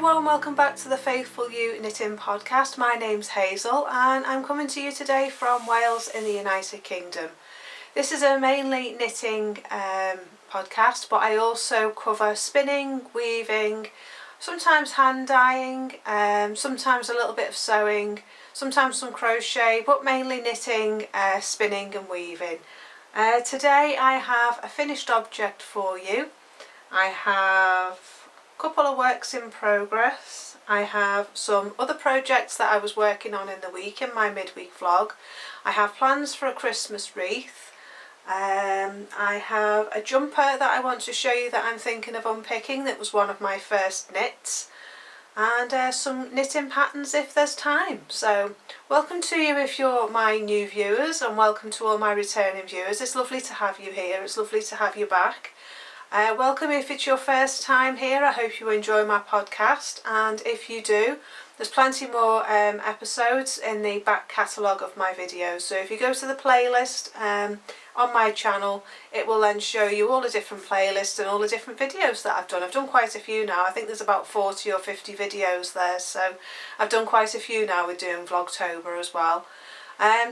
everyone, welcome back to the Faithful Ewe Knitting Podcast. My name's Hazel and I'm coming to you today from Wales in the United Kingdom. This is a mainly knitting podcast, but I also cover spinning, weaving, sometimes hand dyeing, sometimes a little bit of sewing, sometimes some crochet, but mainly knitting, spinning and weaving. Today I have a finished object for you. I have a couple of works in progress. I have some other projects that I was working on in the week in my midweek vlog. I have plans for a Christmas wreath. I have a jumper that I want to show you that I'm thinking of unpicking. That was one of my first knits. And some knitting patterns if there's time. So welcome to you if you're my new viewers, and welcome to all my returning viewers. It's lovely to have you here. It's lovely to have you back. Welcome if it's your first time here. I hope you enjoy my podcast, and if you do, there's plenty more episodes in the back catalogue of my videos. So if you go to the playlist on my channel, it will then show you all the different playlists and all the different videos that I've done. I've done quite a few now. I think there's about 40 or 50 videos there, so I've done quite a few now with doing Vlogtober as well.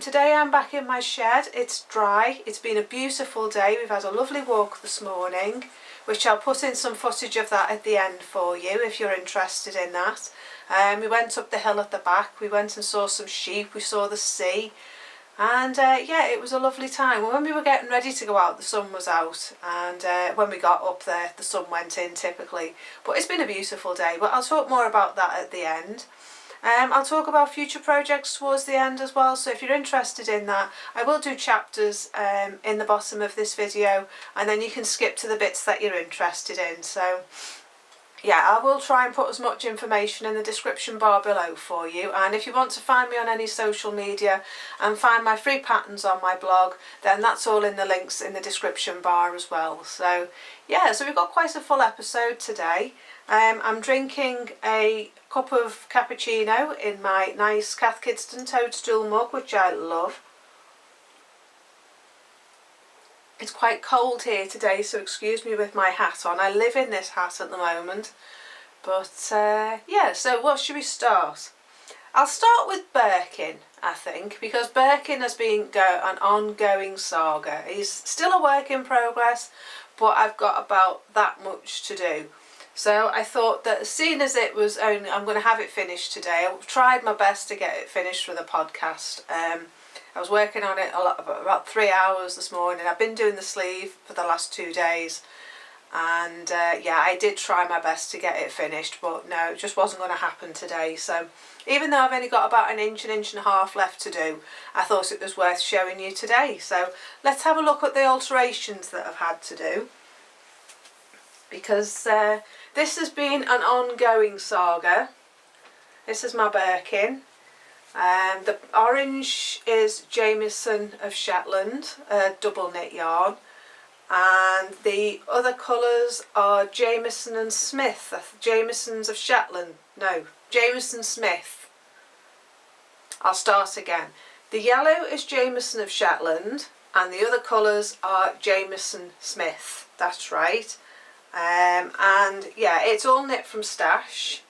Today I'm back in my shed. It's dry. It's been a beautiful day. We've had a lovely walk this morning, which I'll put in some footage of that at the end for you if you're interested in that. We went up the hill at the back. We went and saw some sheep. We saw the sea. And yeah, it was a lovely time. When we were getting ready to go out, the sun was out, and when we got up there, the sun went in typically. But it's been a beautiful day, but I'll talk more about that at the end. I'll talk about future projects towards the end as well, so if you're interested in that, I will do chapters in the bottom of this video, and then you can skip to the bits that you're interested in. So yeah, I will try and put as much information in the description bar below for you, and if you want to find me on any social media and find my free patterns on my blog, then that's all in the links in the description bar as well. So yeah, so we've got quite a full episode today. I'm drinking a cup of cappuccino in my nice Cath Kidston toadstool mug, which I love. It's quite cold here today, so excuse me with my hat on. I live in this hat at the moment. But yeah, so what should we start? I'll start with Birkin, I think, because Birkin has been an ongoing saga. He's still a work in progress, but I've got about that much to do. So I thought that as soon as it was only, I'm going to have it finished today. I've tried my best to get it finished for the podcast. I was working on it about 3 hours this morning. I've been doing the sleeve for the last 2 days. And yeah, I did try my best to get it finished, but no, it just wasn't going to happen today. So even though I've only got about an inch and a half left to do, I thought it was worth showing you today. So let's have a look at the alterations that I've had to do, because this has been an ongoing saga. This is my Birkin. The orange is Jameson of Shetland, double knit yarn, and the other colours are Jameson and Smith. Jamesons of Shetland, no, Jameson Smith. I'll start again. The yellow is Jameson of Shetland, and the other colours are Jameson Smith. That's right. And yeah, it's all knit from stash,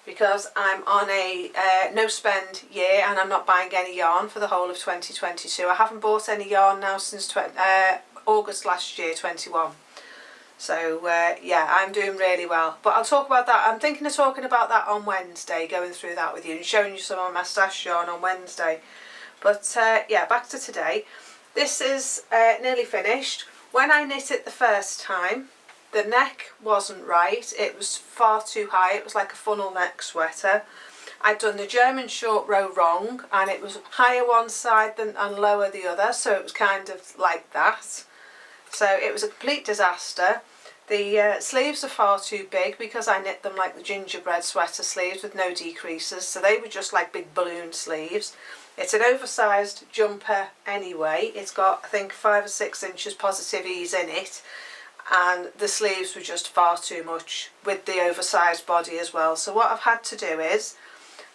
because I'm on a no spend year and I'm not buying any yarn for the whole of 2022. I haven't bought any yarn now since August last year, 21. So yeah, I'm doing really well. But I'll talk about that. I'm thinking of talking about that on Wednesday, going through that with you and showing you some of my stash yarn on Wednesday. But yeah, back to today. This is nearly finished. When I knit it the first time, the neck wasn't right. It was far too high. It was like a funnel neck sweater. I'd done the German short row wrong, and it was higher one side and lower the other, so it was kind of like that. So it was a complete disaster. The sleeves are far too big because I knit them like the gingerbread sweater sleeves with no decreases, so they were just like big balloon sleeves. It's an oversized jumper anyway. It's got, I think, 5 or 6 inches positive ease in it, and the sleeves were just far too much with the oversized body as well. So what I've had to do is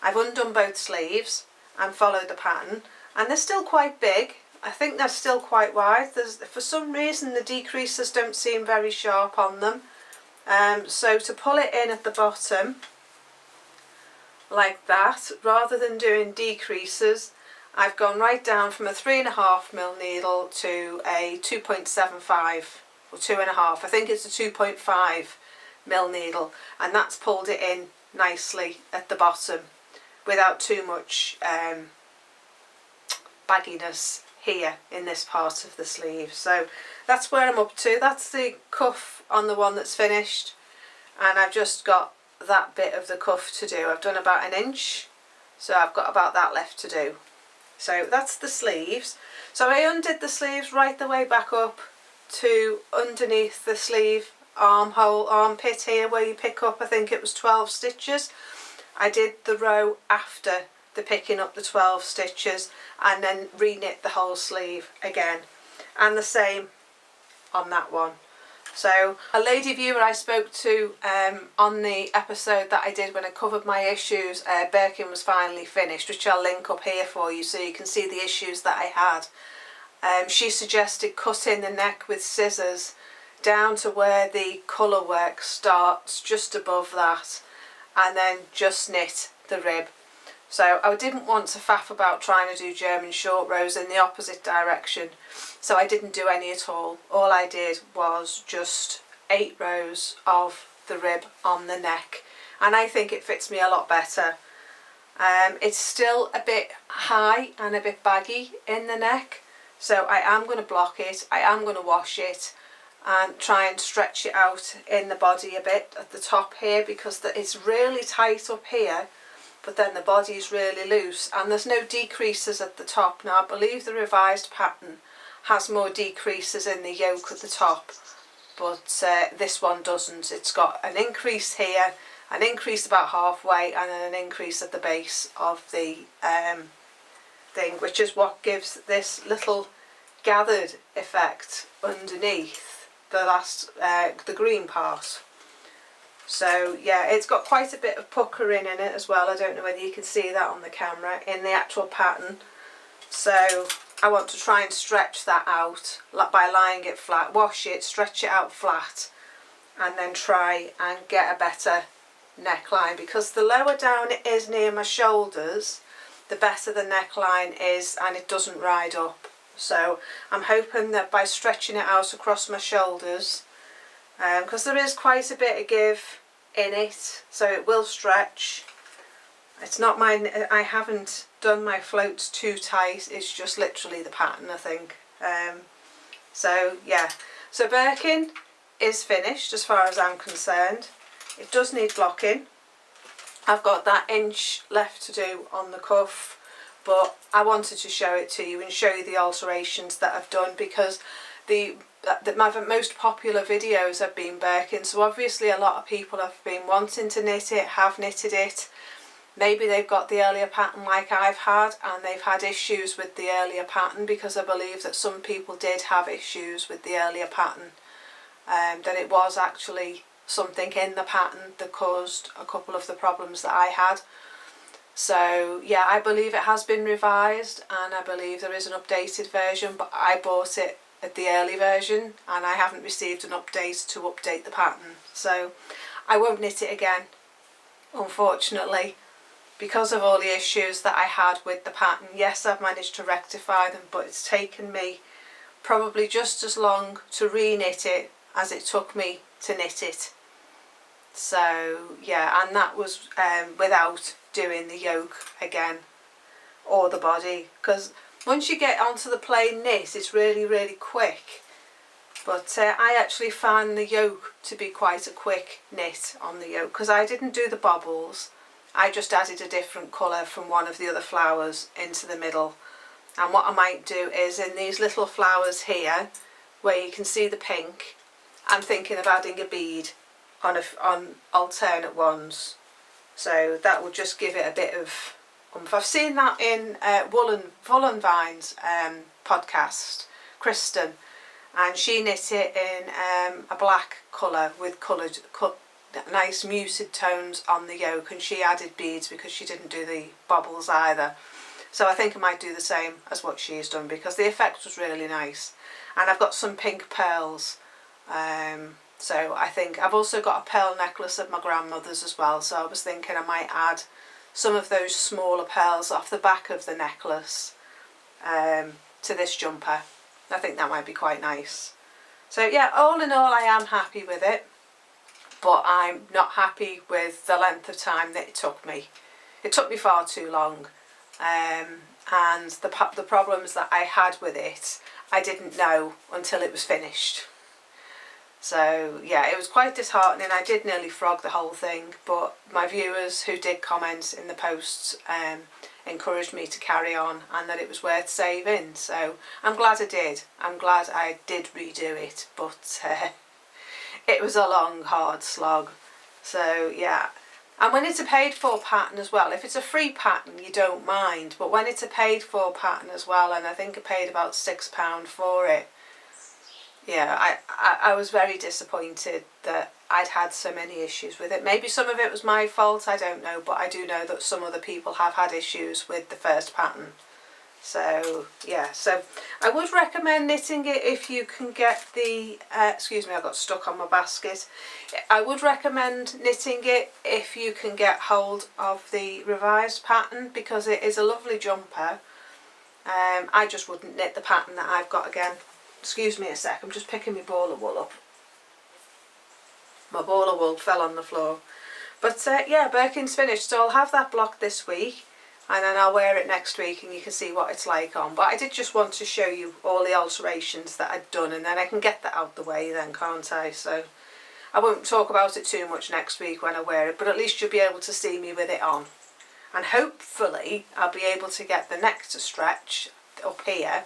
I've undone both sleeves and followed the pattern, and they're still quite big. I think they're still quite wide. For some reason the decreases don't seem very sharp on them. So to pull it in at the bottom like that, rather than doing decreases, I've gone right down from a 3.5mm needle to a 2.75 or 2.5. I think it's a 2.5mm needle, and that's pulled it in nicely at the bottom without too much bagginess here in this part of the sleeve. So that's where I'm up to. That's the cuff on the one that's finished, and I've just got that bit of the cuff to do. I've done about 1 inch, so I've got about that left to do. So that's the sleeves. So I undid the sleeves right the way back up to underneath the sleeve armhole, armpit here, where you pick up, I think it was 12 stitches. I did the row after the picking up the 12 stitches and then re-knit the whole sleeve again, and the same on that one. So a lady viewer I spoke to on the episode that I did when I covered my issues, Birkin was finally finished, which I'll link up here for you so you can see the issues that I had. She suggested cutting the neck with scissors down to where the colour work starts, just above that, and then just knit the rib. So I didn't want to faff about trying to do German short rows in the opposite direction, so I didn't do any at all. All I did was just 8 rows of the rib on the neck, and I think it fits me a lot better. It's still a bit high and a bit baggy in the neck, so I am going to block it, I am going to wash it and try and stretch it out in the body a bit at the top here, because it's really tight up here, but then the body is really loose, and there's no decreases at the top. Now I believe the revised pattern has more decreases in the yoke at the top, but this one doesn't. It's got an increase here, an increase about halfway, and then an increase at the base of the thing, which is what gives this little gathered effect underneath the last the green part. So yeah, it's got quite a bit of puckering in it as well. I don't know whether you can see that on the camera in the actual pattern. So I want to try and stretch that out by lying it flat, wash it, stretch it out flat, and then try and get a better neckline, because the lower down it is near my shoulders, the better the neckline is, and it doesn't ride up. So I'm hoping that by stretching it out across my shoulders, because there is quite a bit of give in it, so it will stretch. It's not mine, I haven't done my floats too tight, it's just literally the pattern, I think. So yeah, so Birkin is finished as far as I'm concerned. It does need blocking. I've got that inch left to do on the cuff, but I wanted to show it to you and show you the alterations that I've done, because my most popular videos have been Birkin, so obviously a lot of people have been wanting to knit it, have knitted it. Maybe they've got the earlier pattern like I've had, and they've had issues with the earlier pattern, because I believe that some people did have issues with the earlier pattern, that it was actually something in the pattern that caused a couple of the problems that I had. So yeah, I believe it has been revised, and I believe there is an updated version, but I bought it at the early version and I haven't received an update to update the pattern, so I won't knit it again, unfortunately, because of all the issues that I had with the pattern. Yes, I've managed to rectify them, but it's taken me probably just as long to re-knit it as it took me to knit it. So yeah, and that was without doing the yoke again or the body, because once you get onto the plain knit it's really quick, but I actually found the yoke to be quite a quick knit on the yoke, because I didn't do the bobbles, I just added a different colour from one of the other flowers into the middle. And what I might do is in these little flowers here where you can see the pink, I'm thinking of adding a bead on alternate ones, so that will just give it a bit of I've seen that in Woolen Vines podcast, Kristen, and she knit it in a black colour with nice muted tones on the yoke, and she added beads because she didn't do the bobbles either. So I think I might do the same as what she's done, because the effect was really nice. And I've got some pink pearls So I think I've also got a pearl necklace of my grandmother's as well, so I was thinking I might add some of those smaller pearls off the back of the necklace to this jumper. I think that might be quite nice. So yeah, all in all I am happy with it, but I'm not happy with the length of time that it took me. It took me far too long, and the problems that I had with it I didn't know until it was finished. So yeah, it was quite disheartening. I did nearly frog the whole thing, but my viewers who did comment in the posts encouraged me to carry on and that it was worth saving. So I'm glad I did. I'm glad I did redo it, but it was a long, hard slog. So yeah. And when it's a paid for pattern as well, if it's a free pattern you don't mind, but when it's a paid for pattern as well, and I think I paid about £6 for it, yeah, I was very disappointed that I'd had so many issues with it. Maybe some of it was my fault, I don't know, but I do know that some other people have had issues with the first pattern. So yeah, so I would recommend knitting it if you can get the, excuse me, I got stuck on my basket. I would recommend knitting it if you can get hold of the revised pattern, because it is a lovely jumper. I just wouldn't knit the pattern that I've got again. Excuse me a sec, I'm just picking my ball of wool up. My ball of wool fell on the floor. But yeah, Birkin's finished, so I'll have that blocked this week, and then I'll wear it next week and you can see what it's like on. But I did just want to show you all the alterations that I'd done, and then I can get that out the way then, can't I? So I won't talk about it too much next week when I wear it, but at least you'll be able to see me with it on. And hopefully I'll be able to get the neck to stretch up here,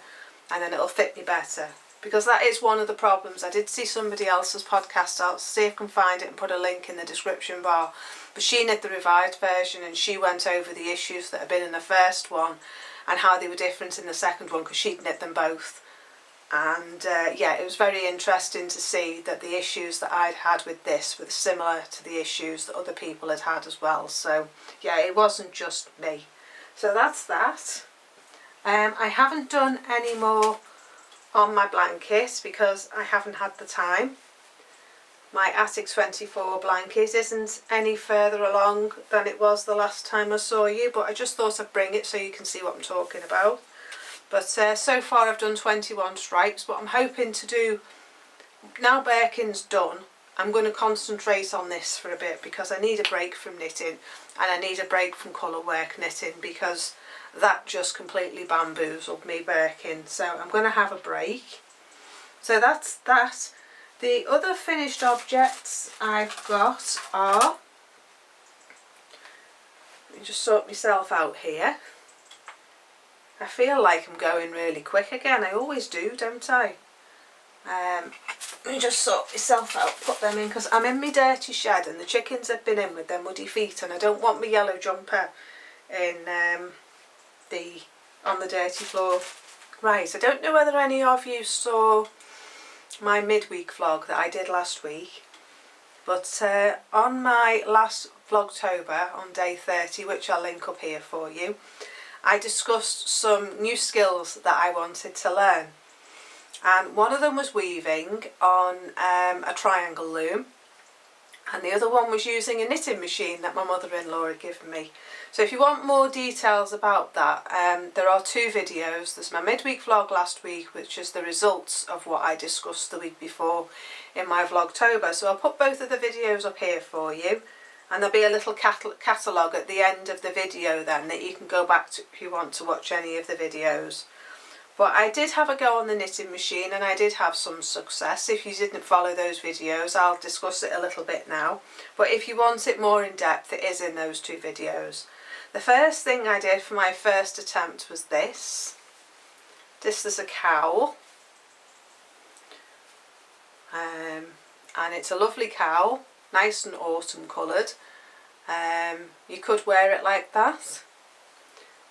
and then it'll fit me better. Because that is one of the problems. I did see somebody else's podcast, I'll see if I can find it and put a link in the description bar. But she knit the revised version and she went over the issues that had been in the first one and how they were different in the second one, because she'd knit them both. And yeah, it was very interesting to see that the issues that I'd had with this were similar to the issues that other people had had as well. So yeah, it wasn't just me. So that's that. I haven't done any more on my blanket because I haven't had the time. My Attic 24 blanket isn't any further along than it was the last time I saw you, but I just thought I'd bring it so you can see what I'm talking about. But so far I've done 21 stripes, but I'm hoping to do, now Birkin's done, I'm going to concentrate on this for a bit because I need a break from knitting, and I need a break from colour work knitting because that just completely bamboozled me, Birkin. So I'm going to have a break. So that's that. The other finished objects I've got are, let me just sort myself out here. I feel like I'm going really quick again. I always do, don't I? Let me just sort myself out, put them in, because I'm in my dirty shed and the chickens have been in with their muddy feet, and I don't want my yellow jumper in on the dirty floor. Right, I don't know whether any of you saw my midweek vlog that I did last week, but on my last Vlogtober on day 30, which I'll link up here for you, I discussed some new skills that I wanted to learn, and one of them was weaving on a triangle loom, and the other one was using a knitting machine that my mother-in-law had given me. So if you want more details about that, there are two videos. There's my midweek vlog last week, which is the results of what I discussed the week before in my Vlogtober. So I'll put both of the videos up here for you, and there'll be a little catalogue at the end of the video then that you can go back to if you want to watch any of the videos. But I did have a go on the knitting machine and I did have some success. If you didn't follow those videos, I'll discuss it a little bit now. But if you want it more in depth, it is in those two videos. The first thing I did for my first attempt was this. This is a cowl. And it's a lovely cowl, nice and autumn coloured. You could wear it like that.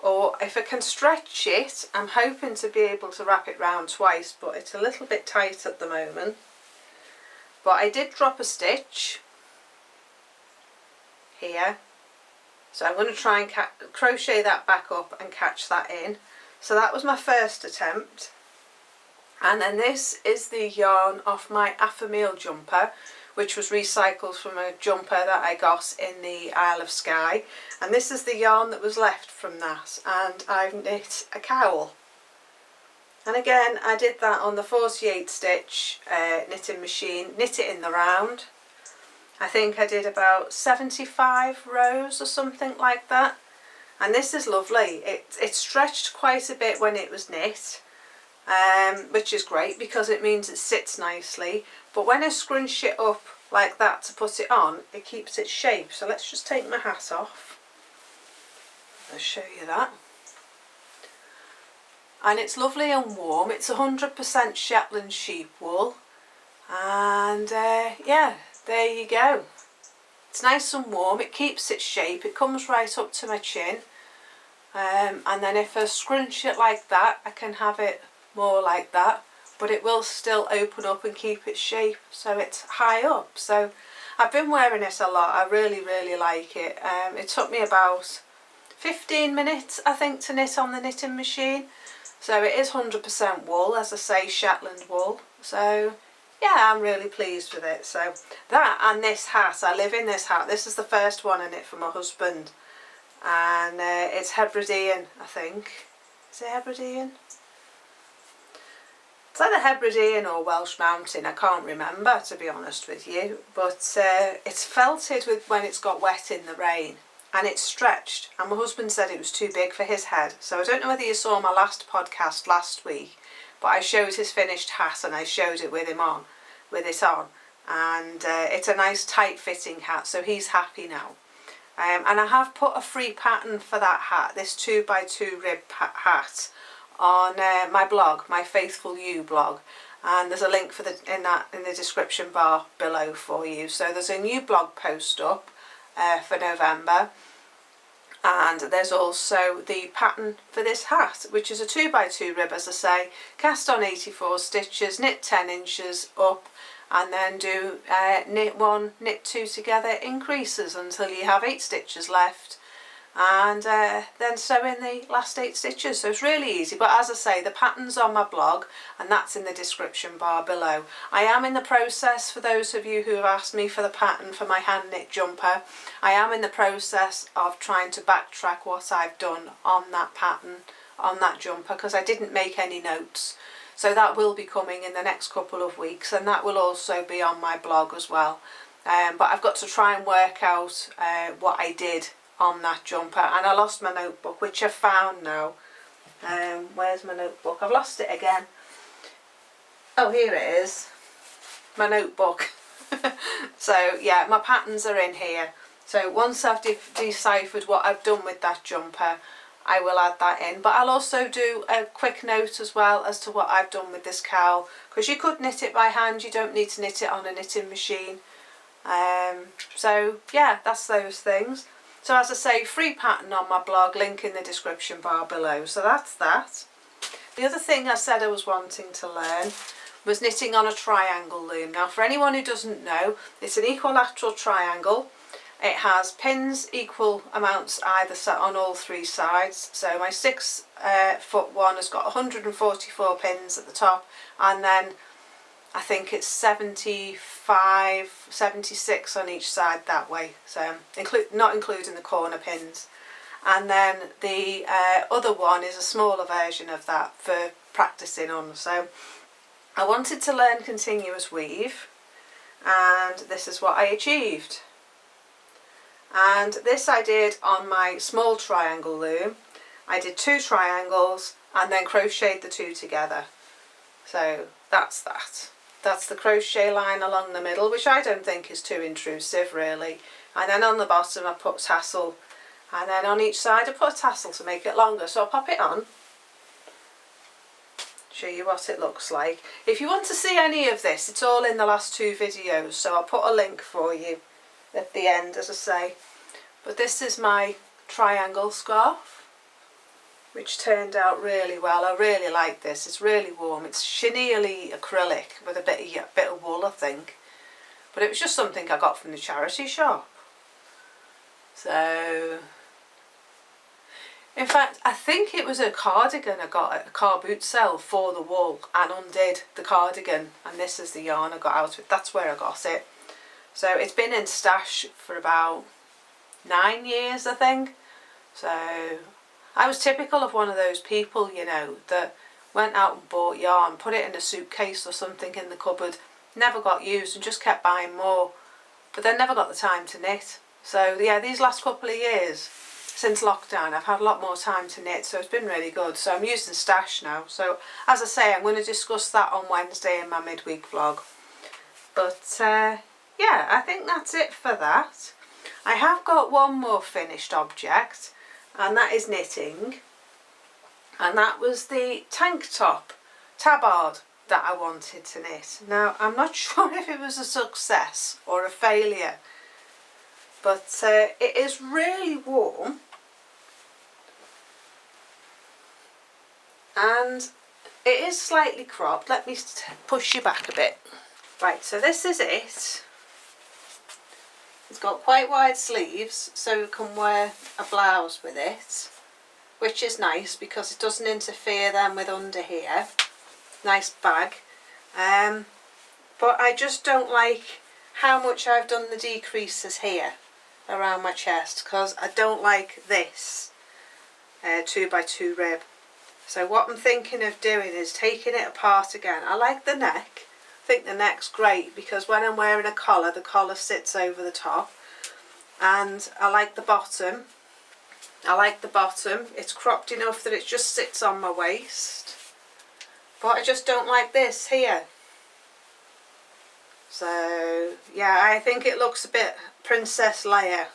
Or if I can stretch it, I'm hoping to be able to wrap it round twice, but it's a little bit tight at the moment. But I did drop a stitch here, so I'm going to try and crochet that back up and catch that in. So that was my first attempt. And then this is the yarn off my Affamil jumper, which was recycled from a jumper that I got in the Isle of Skye. And this is the yarn that was left from that, and I've knit a cowl. And again, I did that on the 48 stitch knitting machine, knit it in the round. I think I did about 75 rows or something like that. And this is lovely. It stretched quite a bit when it was knit, which is great because it means it sits nicely. But when I scrunch it up like that to put it on, it keeps its shape. So let's just take my hat off. I'll show you that. And it's lovely and warm. It's 100% Shetland sheep wool. And yeah, there you go. It's nice and warm. It keeps its shape. It comes right up to my chin. And then if I scrunch it like that, I can have it more like that. But it will still open up and keep its shape, so it's high up. So I've been wearing it a lot. I really, really like it. It took me about 15 minutes, I think, to knit on the knitting machine. So it is 100% wool, as I say, Shetland wool. So yeah, I'm really pleased with it. So that and this hat, I live in this hat. This is the first one I knit for my husband. And it's Hebridean, I think. Is it Hebridean? It's either Hebridean or Welsh Mountain, I can't remember, to be honest with you. But it's felted with when it's got wet in the rain, and it's stretched. And my husband said it was too big for his head. So I don't know whether you saw my last podcast last week, but I showed his finished hat and I showed it with it on. And it's a nice tight fitting hat, so he's happy now. And I have put a free pattern for that hat, this 2x2 rib hat, on my blog, my Faithful You blog, and there's a link for in the description bar below for you. So there's a new blog post up for November, and there's also the pattern for this hat, which is a 2x2 rib, as I say, cast on 84 stitches, knit 10 inches up, and then do knit 1, knit 2 together increases until you have 8 stitches left, and then sew in the last 8 stitches. So it's really easy, but as I say, the pattern's on my blog and that's in the description bar below. I am in the process, for those of you who have asked me for the pattern for my hand knit jumper, I am in the process of trying to backtrack what I've done on that pattern, on that jumper, because I didn't make any notes. So that will be coming in the next couple of weeks, and that will also be on my blog as well. But I've got to try and work out what I did on that jumper, and I lost my notebook, which I've found now. Where's my notebook? I've lost it again. Oh, here it is, my notebook. So yeah, my patterns are in here. So once I've deciphered what I've done with that jumper, I will add that in. But I'll also do a quick note as well as to what I've done with this cowl, because you could knit it by hand, you don't need to knit it on a knitting machine. So yeah, that's those things. So as I say, free pattern on my blog, link in the description bar below. So that's that. The other thing I said I was wanting to learn was knitting on a triangle loom. Now for anyone who doesn't know, it's an equilateral triangle. It has pins equal amounts either on all 3 sides. So my 6 foot one has got 144 pins at the top, and then I think it's 75, 76 on each side that way, so not including the corner pins. And then the other one is a smaller version of that for practicing on. So I wanted to learn continuous weave, and this is what I achieved. And this I did on my small triangle loom. I did 2 triangles and then crocheted the 2 together. So that's that. That's the crochet line along the middle, which I don't think is too intrusive really. And then on the bottom I put tassel, and then on each side I put a tassel to make it longer. So I'll pop it on, show you what it looks like. If you want to see any of this, it's all in the last 2 videos, so I'll put a link for you at the end, as I say. But this is my triangle scarf, which turned out really well. I really like this. It's really warm. It's chenille acrylic with a bit of wool, I think. But it was just something I got from the charity shop. So In fact, I think it was a cardigan I got at a car boot sale for the wool and undid the cardigan, and this is the yarn I got out of it. That's where I got it. So it's been in stash for about 9 years, I think. So I was typical of one of those people, you know, that went out and bought yarn, put it in a suitcase or something in the cupboard, never got used and just kept buying more, but then never got the time to knit. So yeah, these last couple of years since lockdown I've had a lot more time to knit, so it's been really good. So I'm using stash now. So as I say, I'm going to discuss that on Wednesday in my midweek vlog. But yeah, I think that's it for that. I have got one more finished object, and that is knitting, and that was the tank top tabard that I wanted to knit. Now I'm not sure if it was a success or a failure, but it is really warm and it is slightly cropped. Let me push you back a bit. Right, so this is it. It's got quite wide sleeves, so you can wear a blouse with it, which is nice because it doesn't interfere then with under here. Nice bag. But I just don't like how much I've done the decreases here around my chest, because I don't like this 2x2 rib. So what I'm thinking of doing is taking it apart again. I like the neck. I think the neck's great because when I'm wearing a collar, the collar sits over the top, and I like the bottom. It's cropped enough that it just sits on my waist, but I just don't like this here. So yeah, I think it looks a bit Princess Leia.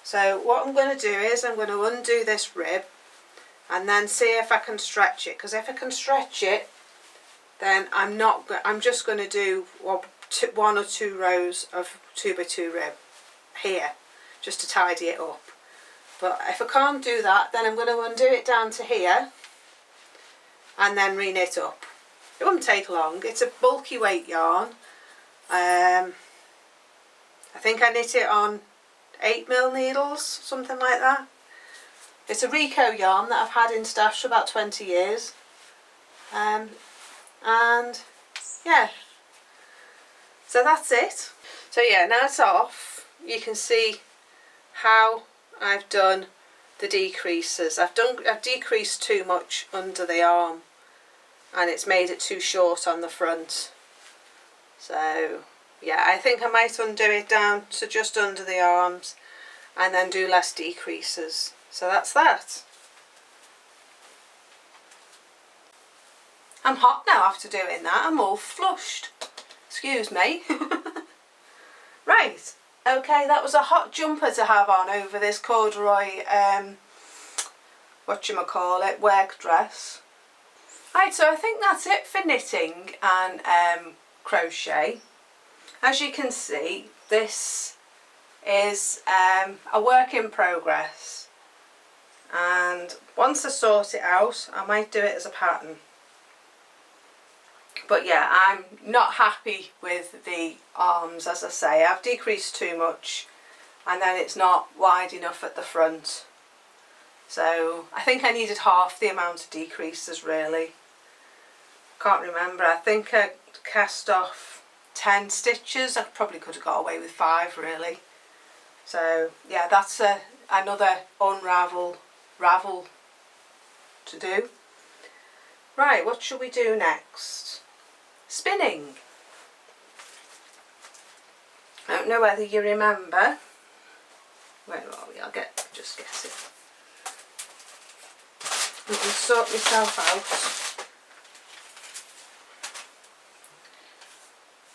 So what I'm going to do is I'm going to undo this rib and then see if I can stretch it, because if I can stretch it, then I'm just going to do one or two rows of 2x2 rib here just to tidy it up. But if I can't do that, then I'm going to undo it down to here and then re-knit up. It won't take long. It's a bulky weight yarn. I think I knit it on 8mm needles, something like that. It's a Rico yarn that I've had in stash for about 20 years. And yeah, so that's it. So yeah, now it's off. You can see how I've done the decreases. I've decreased too much under the arm and it's made it too short on the front. So yeah, I think I might undo it down to just under the arms and then do less decreases. So that's that. I'm hot now after doing that. I'm all flushed. Excuse me. Right. Okay, that was a hot jumper to have on over this corduroy, whatchamacallit, work dress. Right, so I think that's it for knitting and crochet. As you can see, this is a work in progress, and once I sort it out I might do it as a pattern. But yeah, I'm not happy with the arms. As I say, I've decreased too much and then it's not wide enough at the front. So I think I needed half the amount of decreases really. Can't remember. I think I cast off 10 stitches. I probably could have got away with 5 really. So yeah, that's another ravel to do. Right, what should we do next? Spinning. I don't know whether you remember. Where are we? Just get it. I can sort myself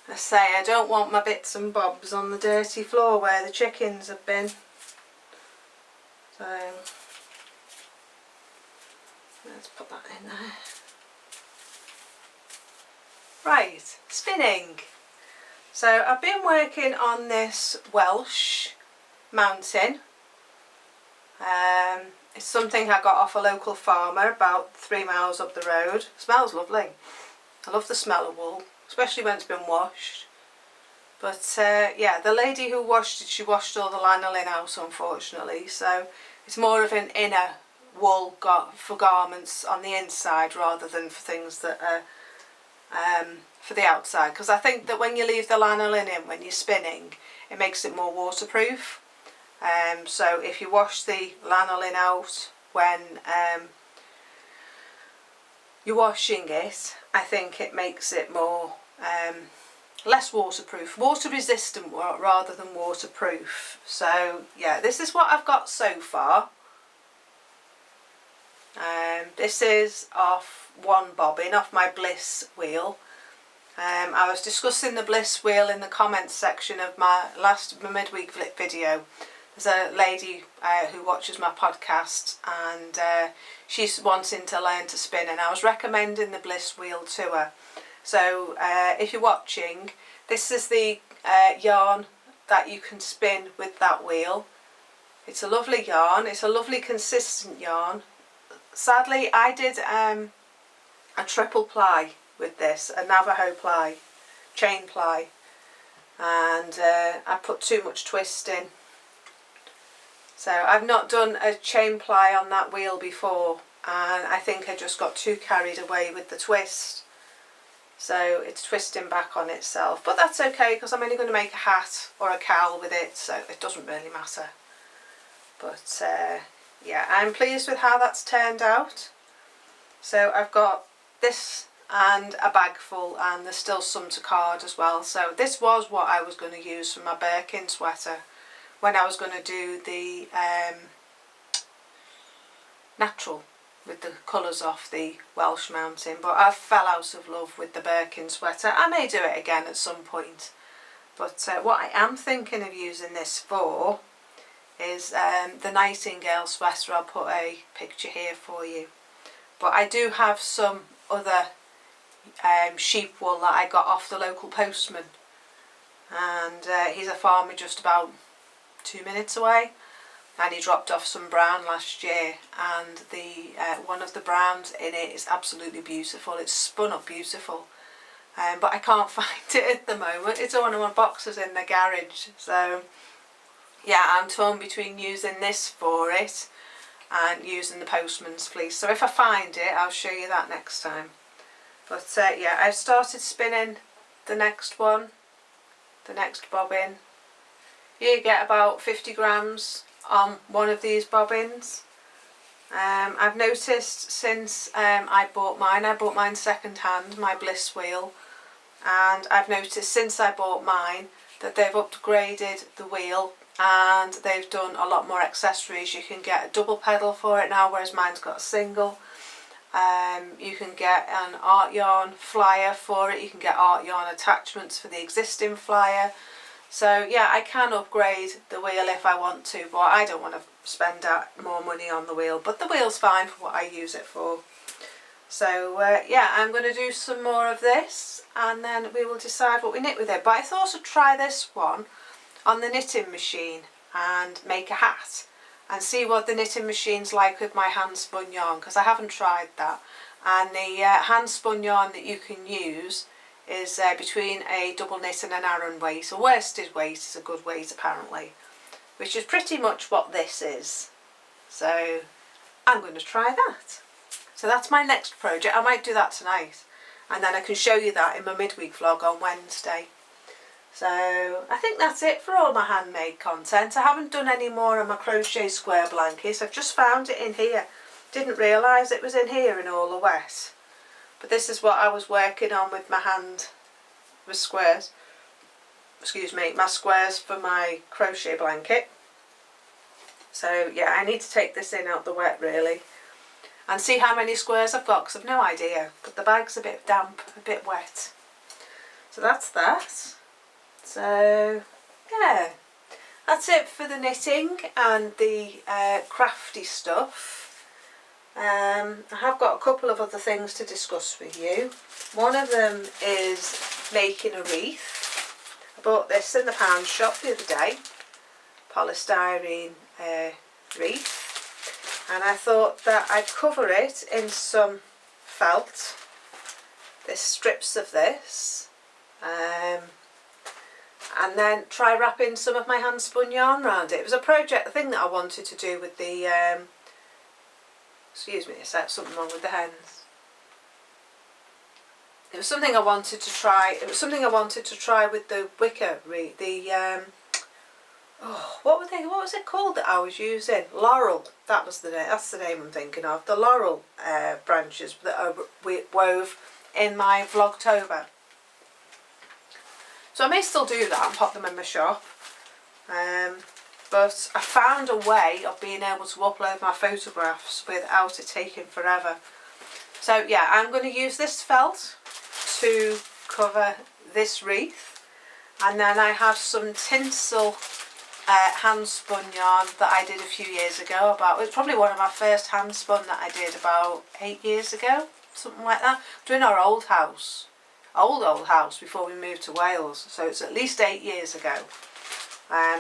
out. I say I don't want my bits and bobs on the dirty floor where the chickens have been. So let's put that in there. Right, spinning. So I've been working on this Welsh mountain. It's something I got off a local farmer about 3 miles up the road. Smells lovely. I love the smell of wool, especially when it's been washed. But yeah, the lady who washed it, she washed all the lanolin out unfortunately, so it's more of an inner wool for garments on the inside rather than for things that are for the outside, because I think that when you leave the lanolin in when you're spinning, it makes it more waterproof. So if you wash the lanolin out when you're washing it, I think it makes it more less waterproof, water resistant rather than waterproof. So yeah, this is what I've got so far. This is off one bobbin, off my bliss wheel. I was discussing the bliss wheel in the comments section of my midweek video. There's a lady who watches my podcast, and she's wanting to learn to spin, and I was recommending the bliss wheel to her. So if you're watching, this is the yarn that you can spin with that wheel. It's a lovely yarn, it's a lovely consistent yarn. Sadly, I did a triple ply with this, a Navajo ply, chain ply, and I put too much twist in. So I've not done a chain ply on that wheel before, and I think I just got too carried away with the twist. So it's twisting back on itself, but that's okay because I'm only going to make a hat or a cowl with it, so it doesn't really matter. But yeah, I'm pleased with how that's turned out. So I've got this and a bag full, and there's still some to card as well. So this was what I was going to use for my Birkin sweater when I was going to do the natural with the colours off the Welsh mountain, but I fell out of love with the Birkin sweater. I may do it again at some point, but what I am thinking of using this for is the Nightingale sweater. I'll put a picture here for you, but I do have some other sheep wool that I got off the local postman, and he's a farmer just about 2 minutes away, and he dropped off some brown last year, and the one of the browns in it is absolutely beautiful. It's spun up beautiful, but I can't find it at the moment. It's one of my boxes in the garage. So yeah, I'm torn between using this for it and using the postman's fleece. So if I find it, I'll show you that next time. But yeah, I've started spinning the next one, the next bobbin. You get about 50 grams on one of these bobbins. I've noticed since I bought mine second hand, my bliss wheel, and I've noticed since I bought mine that they've upgraded the wheel and they've done a lot more accessories. You can get a double pedal for it now, whereas mine's got a single. You can get an art yarn flyer for it, you can get art yarn attachments for the existing flyer. So yeah, I can upgrade the wheel if I want to, but I don't want to spend more money on the wheel. But the wheel's fine for what I use it for. So yeah, I'm going to do some more of this, and then we will decide what we knit with it. But I thought I'd try this one on the knitting machine and make a hat, and see what the knitting machine's like with my hand spun yarn, because I haven't tried that. And the hand spun yarn that you can use is between a double knit and an Aran weight. A worsted weight is a good weight apparently, which is pretty much what this is. So I'm going to try that. So that's my next project. I might do that tonight, and then I can show you that in my midweek vlog on Wednesday. So I think that's it for all my handmade content. I haven't done any more on my crochet square blankets. I've just found it in here. Didn't realise it was in here in all the wet. But this is what I was working on with my hand, with squares. Excuse me, my squares for my crochet blanket. So yeah, I need to take this in out the wet really, and see how many squares I've got, because I've no idea. But the bag's a bit damp, a bit wet. So that's that. So yeah, that's it for the knitting and the crafty stuff. I have got a couple of other things to discuss with you. One of them is making a wreath. I bought this in the pound shop the other day, polystyrene wreath, and I thought that I'd cover it in some felt. There's strips of this, and then try wrapping some of my hand spun yarn around it. It was a thing that I wanted to do with the Excuse me, is that something wrong with the hens? It was something I wanted to try. It was something I wanted to try with the wicker wreath. What was it called that I was using? Laurel. That was the name. That's the name I'm thinking of. The laurel branches that I wove in my Vlogtober. So I may still do that and pop them in my shop. But I found a way of being able to upload my photographs without it taking forever. So yeah, I'm going to use this felt to cover this wreath, and then I have some tinsel hand spun yarn that I did a few years ago. It was probably one of my first hand spun that I did about 8 years ago, something like that. Doing our old house before we moved to Wales, so it's at least 8 years ago.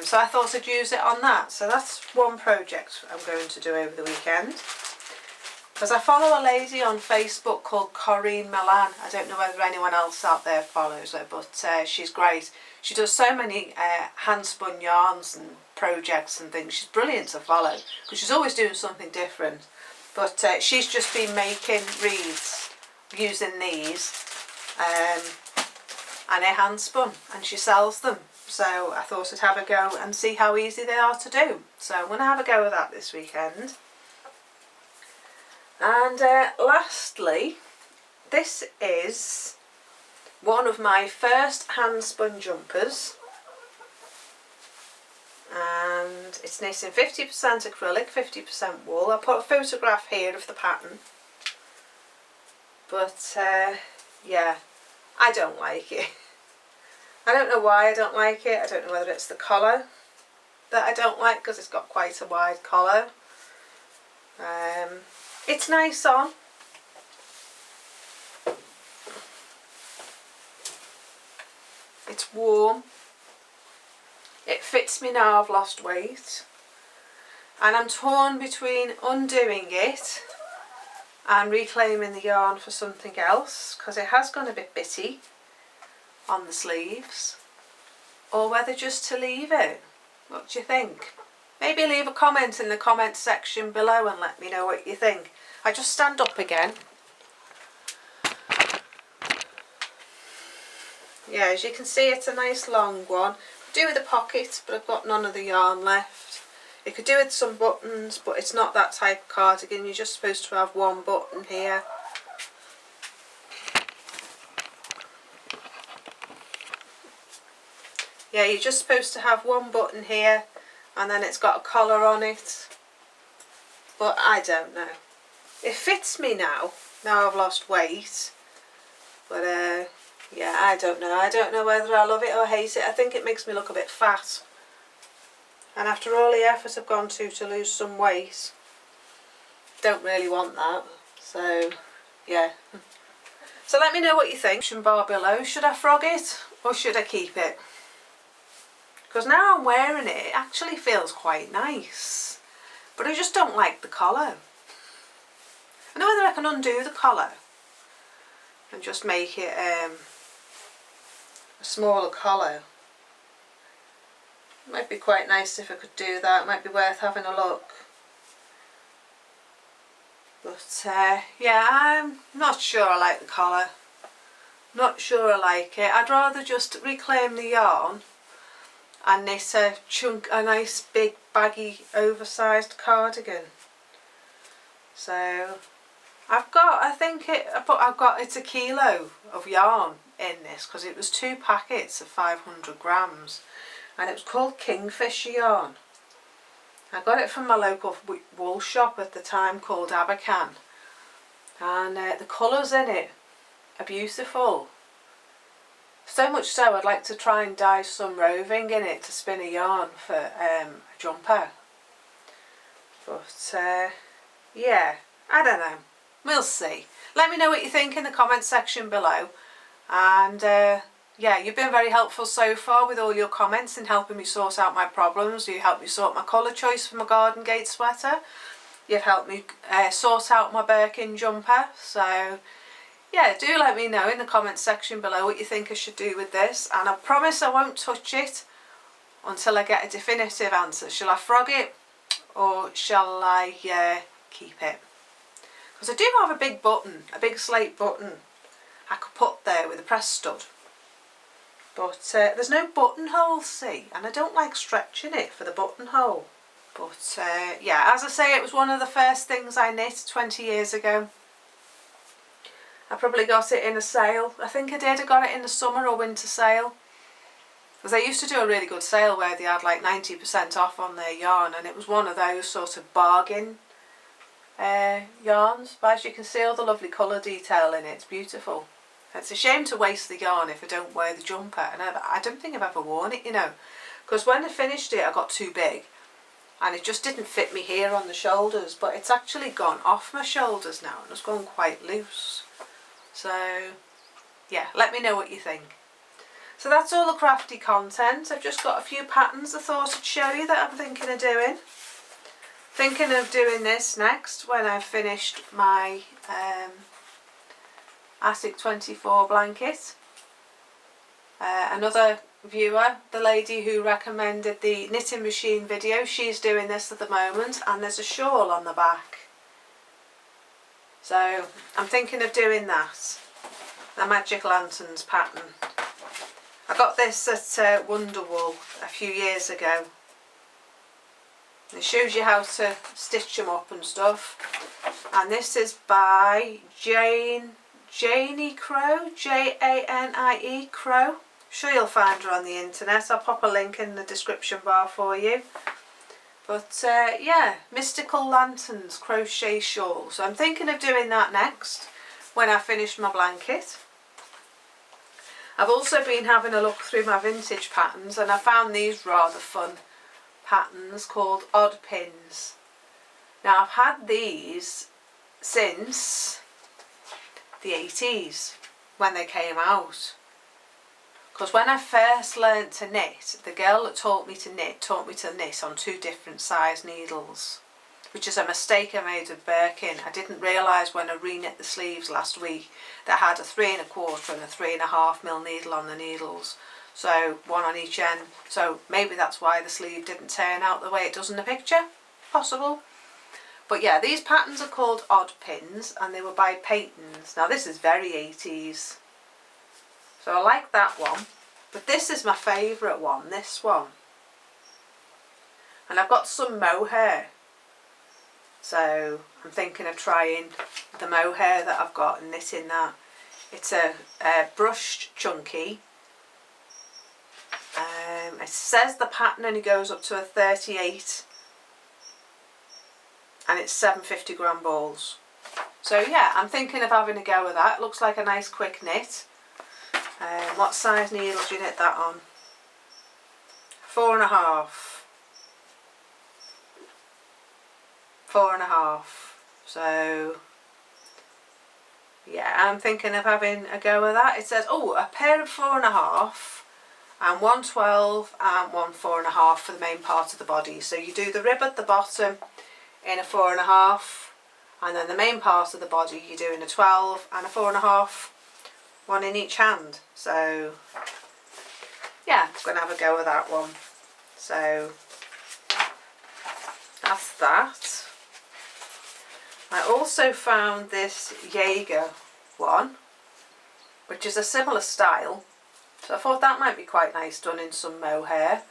So I thought I'd use it on that. So that's one project I'm going to do over the weekend. Because I follow a lady on Facebook called Corinne Milan. I don't know whether anyone else out there follows her, but she's great. She does so many hand-spun yarns and projects and things. She's brilliant to follow because she's always doing something different. But she's just been making wreaths using these and they're hand-spun, and she sells them. So I thought I'd have a go and see how easy they are to do. So I'm going to have a go with that this weekend. And lastly, this is one of my first hand spun jumpers, and it's knitting 50% acrylic, 50% wool. I'll put a photograph here of the pattern, but yeah, I don't like it. I don't know why I don't like it. I don't know whether it's the collar that I don't like, because it's got quite a wide collar. It's nice on. It's warm. It fits me now I've lost weight. And I'm torn between undoing it and reclaiming the yarn for something else, because it has gone a bit bitty on the sleeves, or whether just to leave it. What do you think? Maybe leave a comment in the comment section below and let me know what you think. I just stand up again. Yeah, as you can see, it's a nice long one. Could do with a pocket, but I've got none of the yarn left. It could do with some buttons, but it's not that type of cardigan. You're just supposed to have one button here. Yeah, you're just supposed to have one button here, and then it's got a collar on it. But I don't know. It fits me now I've lost weight. But yeah, I don't know. I don't know whether I love it or hate it. I think it makes me look a bit fat. And after all the effort I've gone to lose some weight, don't really want that. So, yeah. So let me know what you think. Bar below. Should I frog it or should I keep it? Because now I'm wearing it, it actually feels quite nice. But I just don't like the collar. I don't know whether I can undo the collar and just make it a smaller collar. It might be quite nice if I could do that. It might be worth having a look. But yeah, I'm not sure I like the collar. Not sure I like it. I'd rather just reclaim the yarn and knit a nice big baggy oversized cardigan. So I've got, it's a kilo of yarn in this, because it was 2 packets of 500 grams, and it was called Kingfisher yarn. I got it from my local wool shop at the time called Birkin, and the colours in it are beautiful. So much so I'd like to try and dye some roving in it to spin a yarn for a jumper. But yeah, I don't know. We'll see. Let me know what you think in the comment section below. And yeah, you've been very helpful so far with all your comments and helping me sort out my problems. You helped me sort my colour choice for my garden gate sweater. You've helped me sort out my Birkin jumper. So yeah, do let me know in the comment section below what you think I should do with this. And I promise I won't touch it until I get a definitive answer. Shall I frog it or shall I keep it? Because I do have a big button, a big slate button I could put there with a press stud. But there's no buttonhole, see, and I don't like stretching it for the buttonhole. But yeah, as I say, it was one of the first things I knit 20 years ago. I probably got it in a sale. I think I did. I got it in the summer or winter sale. Because they used to do a really good sale where they had like 90% off on their yarn, and it was one of those sort of bargain yarns. But as you can see, all the lovely colour detail in it. It's beautiful. It's a shame to waste the yarn if I don't wear the jumper, and I don't think I've ever worn it, you know, because when I finished it I got too big and it just didn't fit me here on the shoulders, but it's actually gone off my shoulders now and it's gone quite loose. So yeah, let me know what you think. So that's all the crafty content. I've just got a few patterns I thought I'd show you that I'm thinking of doing. Thinking of doing this next when I've finished my Attic 24 blanket. Another viewer, the lady who recommended the knitting machine video, she's doing this at the moment, and there's a shawl on the back. So I'm thinking of doing that. The Magic Lanterns pattern. I got this at Wonderwool a few years ago. It shows you how to stitch them up and stuff. And this is by Janie Crow, Janie Crow. I'm sure you'll find her on the internet. I'll pop a link in the description bar for you. But yeah, Mystical Lanterns crochet shawl. So I'm thinking of doing that next when I finish my blanket. I've also been having a look through my vintage patterns and I found these rather fun patterns called Odd Pins. Now I've had these since the 80s when they came out, because when I first learnt to knit, the girl that taught me to knit on 2 different size needles, which is a mistake I made with Birkin. I didn't realise when I reknit the sleeves last week that I had a 3 1/4 and a 3.5mm needle on the needles, so one on each end. So maybe that's why the sleeve didn't turn out the way it does in the picture, possible. But yeah, these patterns are called Odd Pins and they were by Peyton's. Now this is very 80s. So I like that one. But this is my favourite one, this one. And I've got some mohair. So I'm thinking of trying the mohair that I've got and knitting that. It's a brushed chunky. It says the pattern only goes up to a 38. And it's 750 gram balls. So yeah, I'm thinking of having a go with that. It looks like a nice quick knit. What size needle do you knit that on? 4.5. 4.5. So yeah, I'm thinking of having a go with that. It says, oh, a pair of 4.5 and 1/12 and 1 4.5 for the main part of the body. So you do the rib at the bottom in a 4.5, and then the main part of the body you do in a 12 and a 4.5, one in each hand. So yeah, I'm going to have a go with that one. So that's that. I also found this Jaeger one, which is a similar style, so I thought that might be quite nice done in some mohair.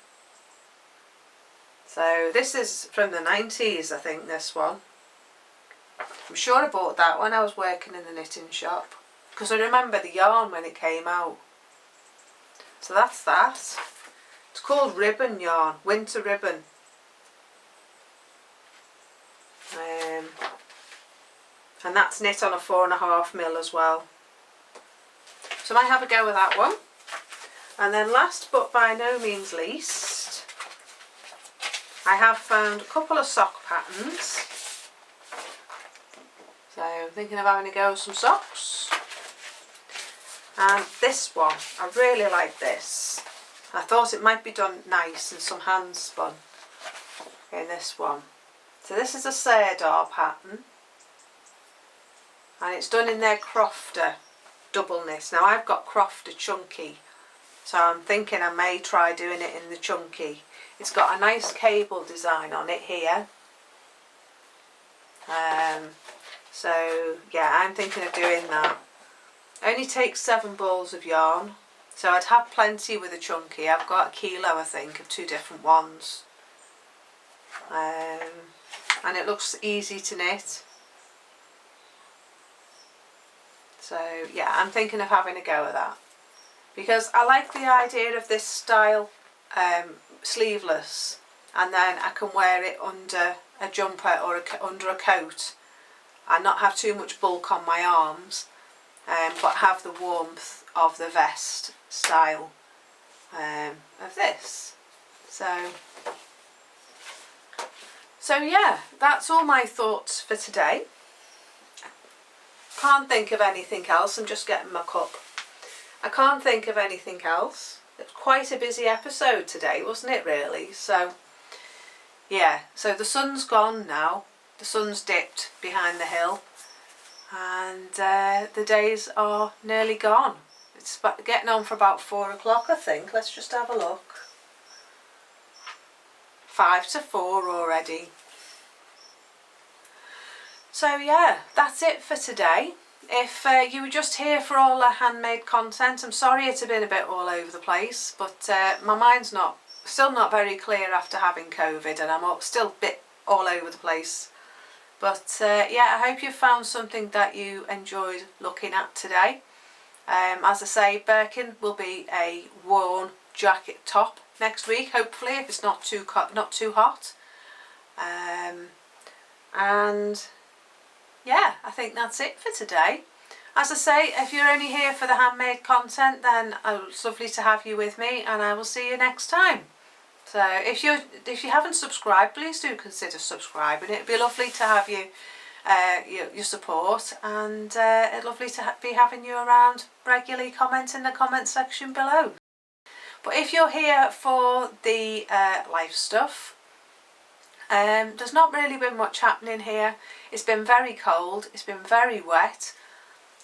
So this is from the 90s, I think, this one. I'm sure I bought that when I was working in the knitting shop, because I remember the yarn when it came out. So that's that. It's called ribbon yarn, winter ribbon. And that's knit on a 4.5mm as well. So I might have a go with that one. And then last but by no means least, I have found a couple of sock patterns. So I'm thinking of having a go with some socks. And this one, I really like this. I thought it might be done nice and some hand spun in this one. So this is a Serdar pattern. And it's done in their Crofter double knit. Now I've got Crofter chunky, so I'm thinking I may try doing it in the chunky. It's got a nice cable design on it here. So yeah, I'm thinking of doing that. Only takes 7 balls of yarn, so I'd have plenty with a chunky. I've got a kilo, I think, of 2 different ones, and it looks easy to knit. So yeah, I'm thinking of having a go at that, because I like the idea of this style, sleeveless, and then I can wear it under a jumper or under a coat and not have too much bulk on my arms, but have the warmth of the vest style of this. So yeah, that's all my thoughts for today. Can't think of anything else. I'm just getting my cup. I can't think of anything else. It's quite a busy episode today, wasn't it, really? So yeah, so the sun's gone now. The sun's dipped behind the hill, and the days are nearly gone. It's getting on for about 4 o'clock, I think. Let's just have a look. 5 to 4 already. So yeah, that's it for today. If you were just here for all the handmade content, I'm sorry it's been a bit all over the place, but my mind's still not very clear after having COVID, and I'm still a bit all over the place. But yeah, I hope you found something that you enjoyed looking at today. As I say, Birkin will be a worn jacket top next week, hopefully, if it's not too hot. And yeah, I think that's it for today. As I say, if you're only here for the handmade content, then it's lovely to have you with me, and I will see you next time. So if you haven't subscribed, please do consider subscribing. It'd be lovely to have you, your support, and it's lovely to be having you around regularly. Comment in the comment section below. But if you're here for the life stuff, there's not really been much happening here. It's been very cold, it's been very wet.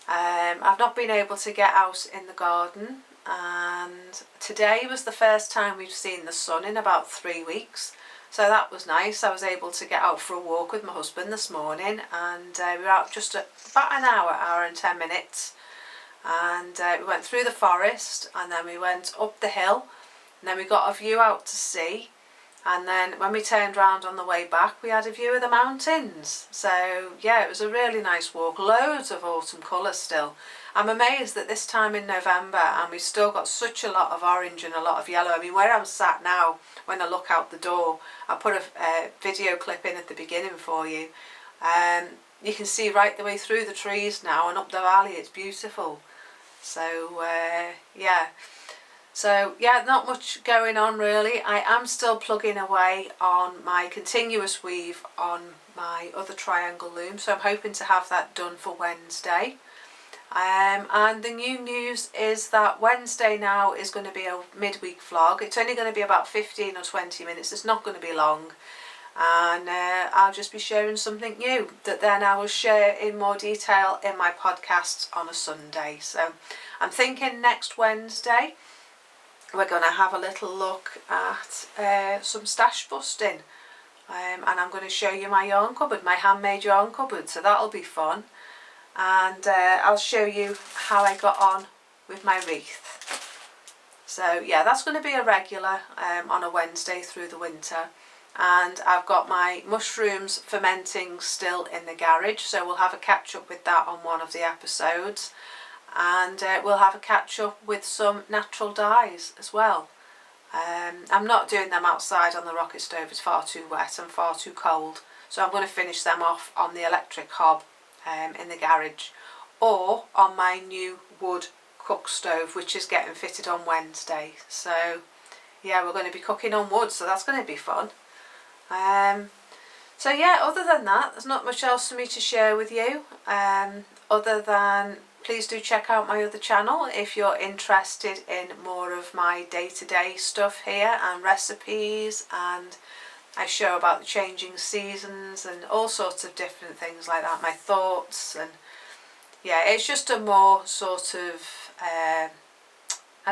I've not been able to get out in the garden, and today was the first time we've seen the sun in about 3 weeks, so that was nice. I was able to get out for a walk with my husband this morning, and we were out just about an hour and 10 minutes, and we went through the forest, and then we went up the hill, and then we got a view out to sea. And then when we turned round on the way back, we had a view of the mountains. So yeah, it was a really nice walk. Loads of autumn colours still. I'm amazed that this time in November, and we've still got such a lot of orange and a lot of yellow. I mean, where I'm sat now, when I look out the door, I put a video clip in at the beginning for you. You can see right the way through the trees now and up the valley. It's beautiful. So yeah. So yeah, not much going on really. I am still plugging away on my continuous weave on my other triangle loom, so I'm hoping to have that done for Wednesday. And the new news is that Wednesday now is going to be a midweek vlog. It's only going to be about 15 or 20 minutes. It's not going to be long, and I'll just be sharing something new that then I will share in more detail in my podcasts on a Sunday. So I'm thinking next Wednesday we're going to have a little look at some stash busting, and I'm going to show you my yarn cupboard, my handmade yarn cupboard, so that'll be fun. And I'll show you how I got on with my wreath. So yeah, that's going to be a regular on a Wednesday through the winter. And I've got my mushrooms fermenting still in the garage, so we'll have a catch up with that on one of the episodes. And we'll have a catch up with some natural dyes as well. I'm not doing them outside on the rocket stove, it's far too wet and far too cold, so I'm going to finish them off on the electric hob in the garage, or on my new wood cook stove, which is getting fitted on Wednesday. So yeah, we're going to be cooking on wood, so that's going to be fun. So yeah, other than that, there's not much else for me to share with you, other than please do check out my other channel if you're interested in more of my day-to-day stuff here and recipes, and I show about the changing seasons and all sorts of different things like that, my thoughts. And yeah, it's just a more sort of, I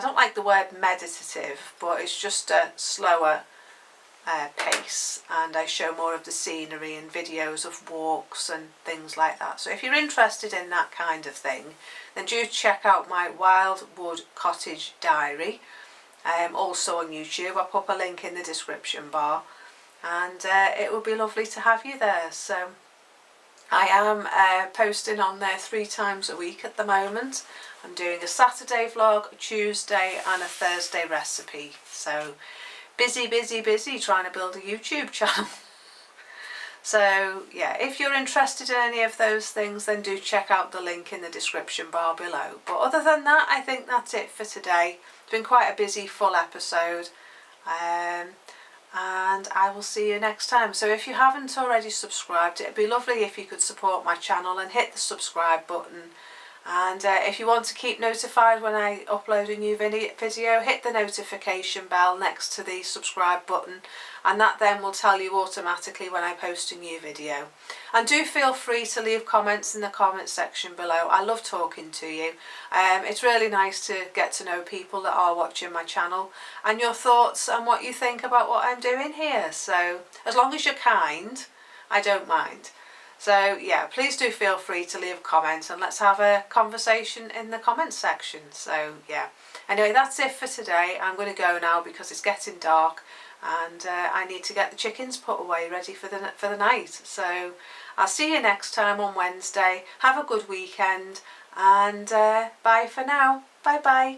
don't like the word meditative, but it's just a slower pace, and I show more of the scenery and videos of walks and things like that. So if you're interested in that kind of thing, then do check out my Wildwood Cottage Diary, also on YouTube. I'll pop a link in the description bar, and it would be lovely to have you there. So I am posting on there 3 times a week at the moment. I'm doing a Saturday vlog, a Tuesday and a Thursday recipe. So busy trying to build a YouTube channel. So yeah, if you're interested in any of those things, then do check out the link in the description bar below. But other than that, I think that's it for today. It's been quite a busy full episode, and I will see you next time. So if you haven't already subscribed, it'd be lovely if you could support my channel and hit the subscribe button. And if you want to keep notified when I upload a new video, hit the notification bell next to the subscribe button, and that then will tell you automatically when I post a new video. And do feel free to leave comments in the comment section below. I love talking to you. It's really nice to get to know people that are watching my channel and your thoughts and what you think about what I'm doing here. So as long as you're kind, I don't mind. So yeah, please do feel free to leave a comment and let's have a conversation in the comments section. So yeah, anyway, that's it for today. I'm going to go now because it's getting dark, and I need to get the chickens put away ready for the night. So I'll see you next time on Wednesday. Have a good weekend, and bye for now. Bye.